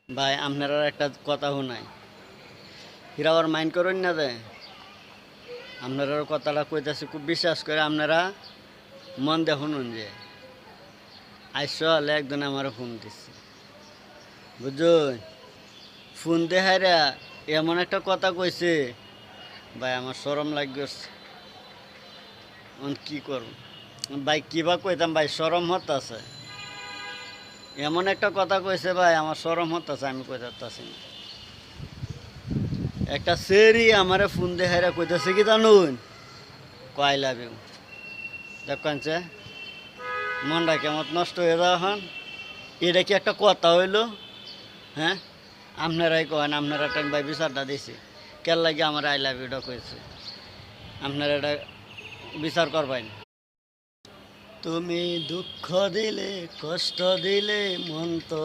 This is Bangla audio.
ভাই আপনারা একটা কথা শুনাই, এরা আবার মাইন্ড করেন না যে আপনারা কথাটা কইতাছি খুব বিশ্বাস করে আপনারা মন দিয়ে শুনুন। যে হলে একজন আমার ফোন দিচ্ছে, বুঝুন, ফোন দেখাইরা এমন একটা কথা কইছে, ভাই আমার শরম লাগছে। কি করব ভাই, কিবা কইতাম ভাই, শরম হতাছে। এমন একটা কথা কইছে ভাই, আমার শরম হতাছে, আমি কইতাছি না। একটা সেরি আমারে ফোন দেখাইরা কইতাছে কি জানুন, কয় লাভ ইউ। দেখছে মনটা কেমন নষ্ট হয়ে যাওয়া হন। এটা কি একটা কথা হইল? হ্যাঁ, আপনারাই কন, আপনারা টাইম ভাই বিচারটা দিছি, কেন লাগে আমার আই লাভ ইউটা কইছে, আপনারা এটা বিচার করবেন। তুমি দুঃখ দিলে, কষ্ট দিলে, মন তো